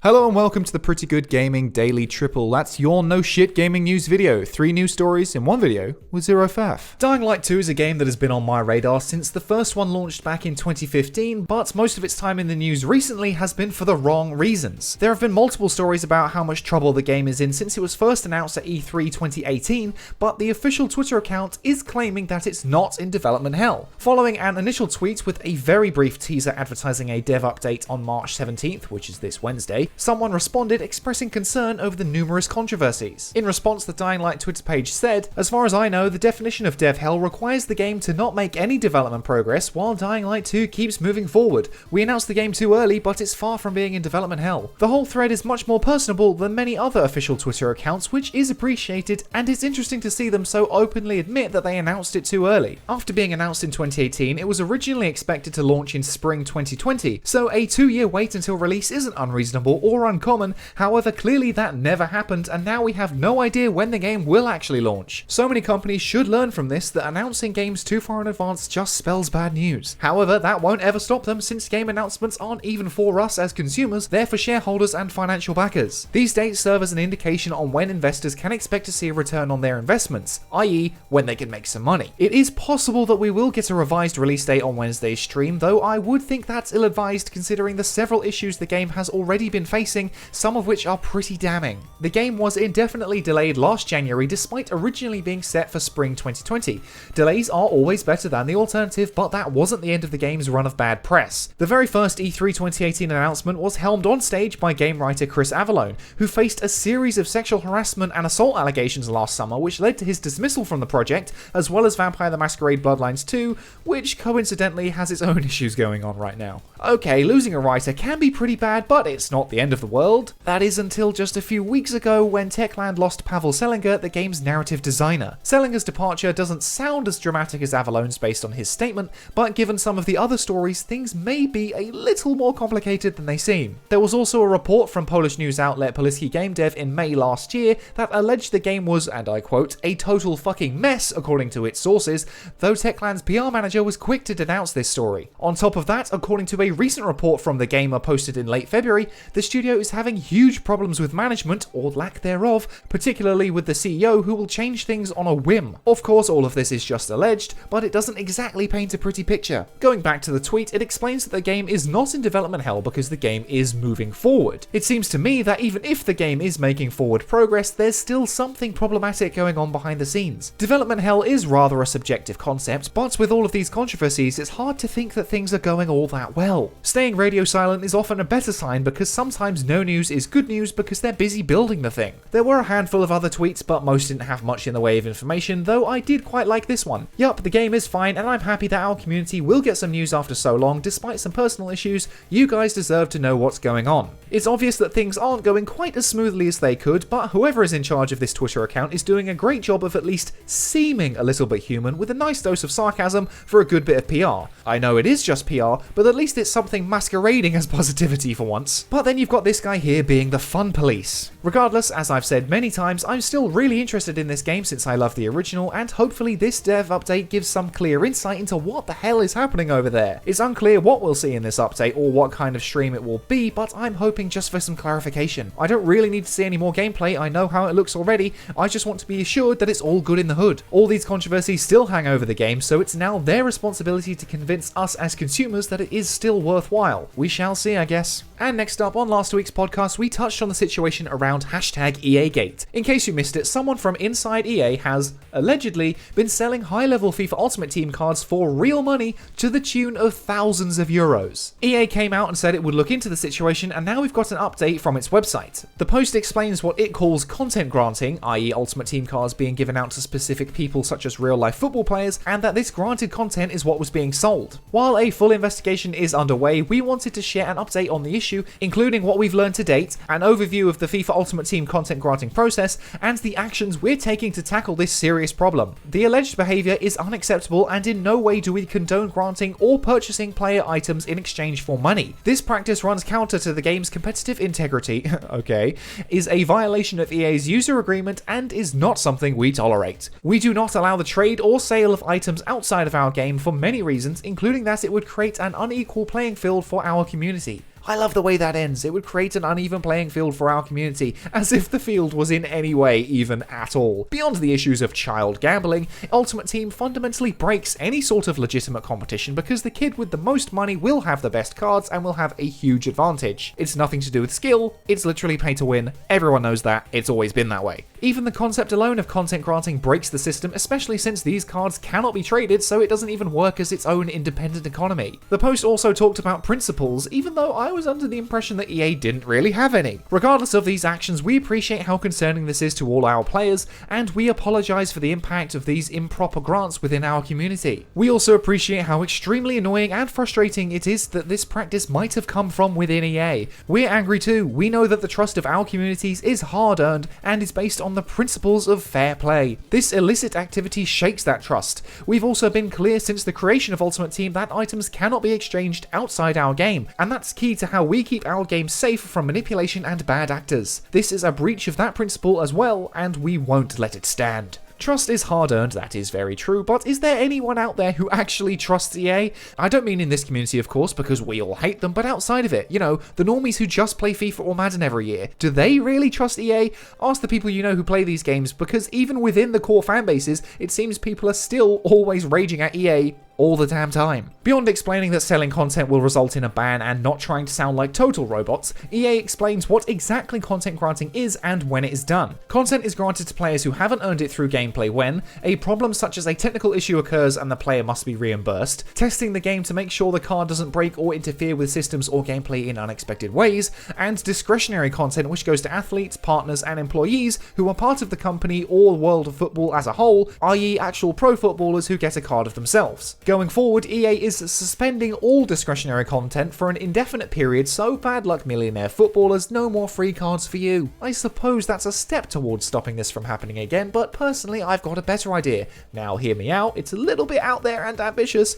Hello and welcome to the Pretty Good Gaming Daily Triple. That's your no shit gaming news video. 3 news stories in one video with zero faff. Dying Light 2 is a game that has been on my radar since the first one launched back in 2015, but most of its time in the news recently has been for the wrong reasons. There have been multiple stories about how much trouble the game is in since it was first announced at E3 2018, but the official Twitter account is claiming that it's not in development hell. Following an initial tweet with a very brief teaser advertising a dev update on March 17th, which is this Wednesday, someone responded expressing concern over the numerous controversies. In response, the Dying Light Twitter page said, "As far as I know, the definition of dev hell requires the game to not make any development progress while Dying Light 2 keeps moving forward. We announced the game too early, but it's far from being in development hell." The whole thread is much more personable than many other official Twitter accounts, which is appreciated, and it's interesting to see them so openly admit that they announced it too early. After being announced in 2018, it was originally expected to launch in spring 2020, so a 2-year wait until release isn't unreasonable or uncommon. However, clearly that never happened, and now we have no idea when the game will actually launch. So many companies should learn from this that announcing games too far in advance just spells bad news. However, that won't ever stop them, since game announcements aren't even for us as consumers, they're for shareholders and financial backers. These dates serve as an indication on when investors can expect to see a return on their investments, i.e. when they can make some money. It is possible that we will get a revised release date on Wednesday's stream, though I would think that's ill-advised considering the several issues the game has already been facing, some of which are pretty damning. The game was indefinitely delayed last January despite originally being set for spring 2020. Delays are always better than the alternative, but that wasn't the end of the game's run of bad press. The very first E3 2018 announcement was helmed on stage by game writer Chris Avellone, who faced a series of sexual harassment and assault allegations last summer, which led to his dismissal from the project, as well as Vampire the Masquerade Bloodlines 2, which coincidentally has its own issues going on right now. Okay, losing a writer can be pretty bad, but it's not the end of the world. That is until just a few weeks ago when Techland lost Pavel Selinger, the game's narrative designer. Selinger's departure doesn't sound as dramatic as Avallone's based on his statement, but given some of the other stories, things may be a little more complicated than they seem. There was also a report from Polish news outlet Polski Game Dev in May last year that alleged the game was, and I quote, "a total fucking mess," according to its sources, though Techland's PR manager was quick to denounce this story. On top of that, according to a recent report from The Gamer posted in late February, the studio is having huge problems with management, or lack thereof, particularly with the CEO who will change things on a whim. Of course, all of this is just alleged, but it doesn't exactly paint a pretty picture. Going back to the tweet, it explains that the game is not in development hell because the game is moving forward. It seems to me that even if the game is making forward progress, there's still something problematic going on behind the scenes. Development hell is rather a subjective concept, but with all of these controversies, it's hard to think that things are going all that well. Staying radio silent is often a better sign because sometimes no news is good news because they're busy building the thing. There were a handful of other tweets, but most didn't have much in the way of information, though I did quite like this one. Yup, the game is fine, and I'm happy that our community will get some news after so long. Despite some personal issues, you guys deserve to know what's going on. It's obvious that things aren't going quite as smoothly as they could, but whoever is in charge of this Twitter account is doing a great job of at least seeming a little bit human with a nice dose of sarcasm for a good bit of PR. I know it is just PR, but at least it's something masquerading as positivity for once. But then you've got this guy here being the fun police. Regardless, as I've said many times, I'm still really interested in this game since I love the original, and hopefully this dev update gives some clear insight into what the hell is happening over there. It's unclear what we'll see in this update or what kind of stream it will be, but I'm hoping just for some clarification. I don't really need to see any more gameplay, I know how it looks already, I just want to be assured that it's all good in the hood. All these controversies still hang over the game, so it's now their responsibility to convince us as consumers that it is still worthwhile. We shall see, I guess. And next up, on last week's podcast, we touched on the situation around #EAGate. In case you missed it, someone from inside EA has, allegedly, been selling high-level FIFA Ultimate Team cards for real money to the tune of thousands of euros. EA came out and said it would look into the situation, and now we've got an update from its website. The post explains what it calls content granting, i.e. Ultimate Team cards being given out to specific people such as real-life football players, and that this granted content is what was being sold. While a full investigation is underway, we wanted to share an update on the issue, including what we've learned to date, an overview of the FIFA Ultimate Team content granting process, and the actions we're taking to tackle this serious problem. The alleged behaviour is unacceptable, and in no way do we condone granting or purchasing player items in exchange for money. This practice runs counter to the game's competitive integrity, okay, is a violation of EA's user agreement, and is not something we tolerate. We do not allow the trade or sale of items outside of our game for many reasons, including that it would create an unequal playing field for our community. I love the way that ends. It would create an uneven playing field for our community, as if the field was in any way even at all. Beyond the issues of child gambling, Ultimate Team fundamentally breaks any sort of legitimate competition because the kid with the most money will have the best cards and will have a huge advantage. It's nothing to do with skill, it's literally pay to win. Everyone knows that, it's always been that way. Even the concept alone of content granting breaks the system, especially since these cards cannot be traded, so it doesn't even work as its own independent economy. The post also talked about principles, even though I was under the impression that EA didn't really have any. Regardless of these actions, we appreciate how concerning this is to all our players, and we apologize for the impact of these improper grants within our community. We also appreciate how extremely annoying and frustrating it is that this practice might have come from within EA. We're angry too. We know that the trust of our communities is hard-earned and is based on the principles of fair play. This illicit activity shakes that trust. We've also been clear since the creation of Ultimate Team that items cannot be exchanged outside our game, and that's key to how we keep our game safe from manipulation and bad actors. This is a breach of that principle as well, and we won't let it stand. Trust is hard-earned, that is very true, but is there anyone out there who actually trusts EA? I don't mean in this community, of course, because we all hate them, but outside of it, you know, the normies who just play FIFA or Madden every year. Do they really trust EA? Ask the people you know who play these games, because even within the core fan bases, it seems people are still always raging at EA all the damn time. Beyond explaining that selling content will result in a ban and not trying to sound like total robots, EA explains what exactly content granting is and when it is done. Content is granted to players who haven't earned it through gameplay when a problem such as a technical issue occurs and the player must be reimbursed, testing the game to make sure the card doesn't break or interfere with systems or gameplay in unexpected ways, and discretionary content which goes to athletes, partners and employees who are part of the company or the world of football as a whole, i.e. actual pro footballers who get a card of themselves. Going forward, EA is suspending all discretionary content for an indefinite period, so bad luck millionaire footballers, no more free cards for you. I suppose that's a step towards stopping this from happening again, but personally I've got a better idea. Now hear me out, it's a little bit out there and ambitious.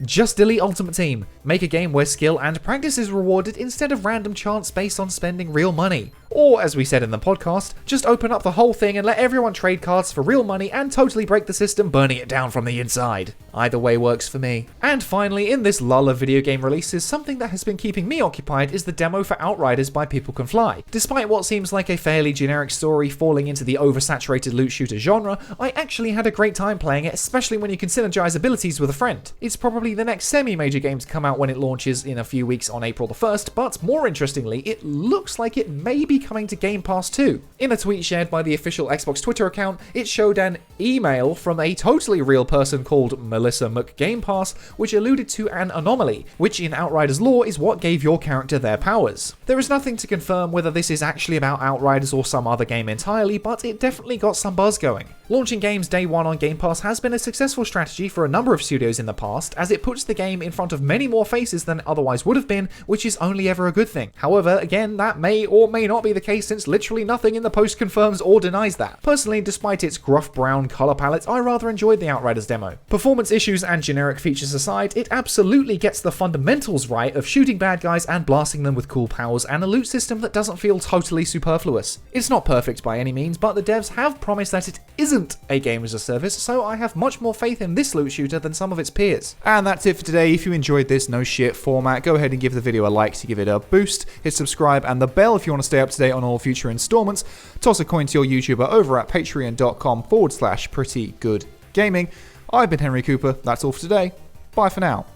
Just delete Ultimate Team. Make a game where skill and practice is rewarded instead of random chance based on spending real money. Or, as we said in the podcast, just open up the whole thing and let everyone trade cards for real money and totally break the system, burning it down from the inside. Either way works for me. And finally, in this lull of video game releases, something that has been keeping me occupied is the demo for Outriders by People Can Fly. Despite what seems like a fairly generic story falling into the oversaturated loot shooter genre, I actually had a great time playing it, especially when you can synergize abilities with a friend. It's probably the next semi-major game to come out when it launches in a few weeks on April the 1st, but more interestingly, it looks like it may be coming to Game Pass too. In a tweet shared by the official Xbox Twitter account, it showed an email from a totally real person called Melissa McGamepass, which alluded to an anomaly, which in Outriders lore is what gave your character their powers. There is nothing to confirm whether this is actually about Outriders or some other game entirely, but it definitely got some buzz going. Launching games day one on Game Pass has been a successful strategy for a number of studios in the past, as it puts the game in front of many more faces than it otherwise would have been, which is only ever a good thing. However, again, that may or may not be the case since literally nothing in the post confirms or denies that. Personally, despite its gruff brown colour palette, I rather enjoyed the Outriders demo. Performance issues and generic features aside, it absolutely gets the fundamentals right of shooting bad guys and blasting them with cool powers and a loot system that doesn't feel totally superfluous. It's not perfect by any means, but the devs have promised that it isn't a game as a service, so I have much more faith in this loot shooter than some of its peers. And that's it for today. If you enjoyed this no shit format, go ahead and give the video a like to give it a boost, hit subscribe and the bell if you want to stay up to date on all future installments, toss a coin to your YouTuber over at patreon.com/prettygoodgaming. I've been Henry Cooper, that's all for today, bye for now.